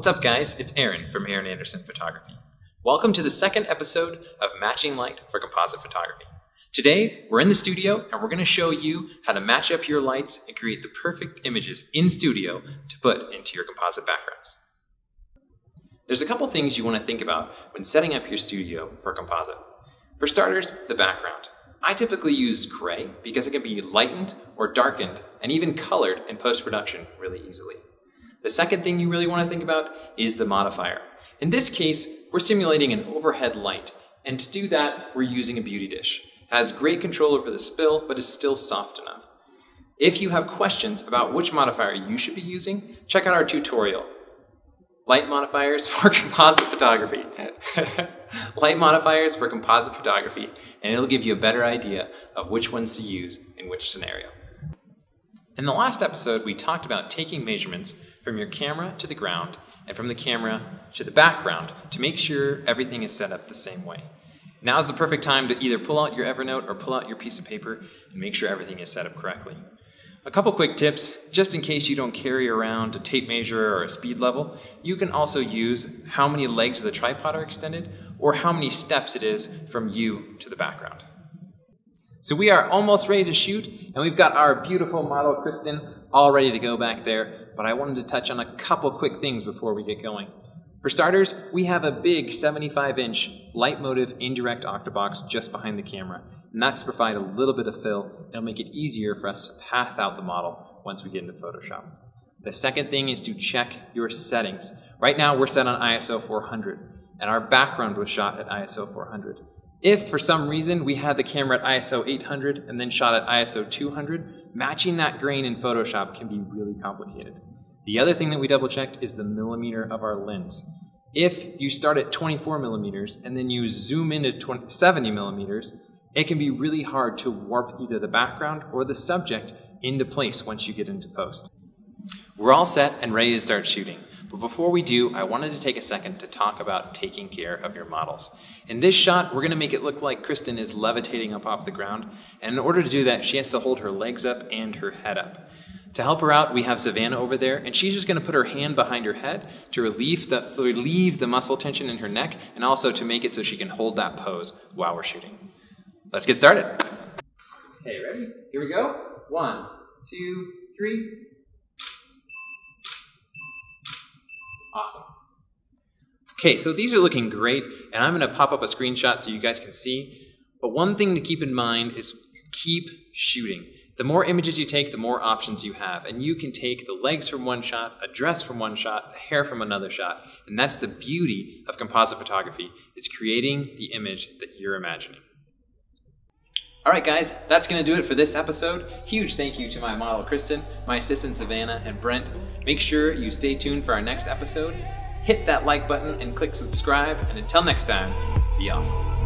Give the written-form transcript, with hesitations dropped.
What's up guys, it's Aaron from Aaron Anderson Photography. Welcome to the second episode of Matching Light for Composite Photography. Today, we're in the studio and we're going to show you how to match up your lights and create the perfect images in studio to put into your composite backgrounds. There's a couple things you want to think about when setting up your studio for composite. For starters, the background. I typically use gray because it can be lightened or darkened and even colored in post-production really easily. The second thing you really want to think about is the modifier. In this case, we're simulating an overhead light, and to do that, we're using a beauty dish. It has great control over the spill, but is still soft enough. If you have questions about which modifier you should be using, check out our tutorial. Light modifiers for composite photography. Light modifiers for composite photography, and it'll give you a better idea of which ones to use in which scenario. In the last episode, we talked about taking measurements from your camera to the ground and from the camera to the background to make sure everything is set up the same way. Now is the perfect time to either pull out your Evernote or pull out your piece of paper and make sure everything is set up correctly. A couple quick tips, just in case you don't carry around a tape measure or a speed level, you can also use how many legs of the tripod are extended or how many steps it is from you to the background. So we are almost ready to shoot, and we've got our beautiful model, Kristen, all ready to go back there, but I wanted to touch on a couple quick things before we get going. For starters, we have a big 75-inch light motive indirect octabox just behind the camera, and that's to provide a little bit of fill. It'll make it easier for us to path out the model once we get into Photoshop. The second thing is to check your settings. Right now we're set on ISO 400, and our background was shot at ISO 400. If for some reason we had the camera at ISO 800 and then shot at ISO 200, matching that grain in Photoshop can be really complicated. The other thing that we double checked is the millimeter of our lens. If you start at 24 millimeters and then you zoom into 70 millimeters, it can be really hard to warp either the background or the subject into place once you get into post. We're all set and ready to start shooting. But before we do, I wanted to take a second to talk about taking care of your models. In this shot, we're going to make it look like Kristen is levitating up off the ground, and in order to do that, she has to hold her legs up and her head up. To help her out, we have Savannah over there, and she's just going to put her hand behind her head to relieve the muscle tension in her neck, and also to make it so she can hold that pose while we're shooting. Let's get started. Okay, ready? Here we go. 1, 2, 3. Awesome. Okay, so these are looking great, and I'm going to pop up a screenshot so you guys can see. But one thing to keep in mind is keep shooting. The more images you take, the more options you have. And you can take the legs from one shot, a dress from one shot, a hair from another shot. And that's the beauty of composite photography, is creating the image that you're imagining. Alright guys, that's going to do it for this episode. Huge thank you to my model Kristen, my assistant Savannah, and Brent. Make sure you stay tuned for our next episode. Hit that like button and click subscribe, and until next time, be awesome.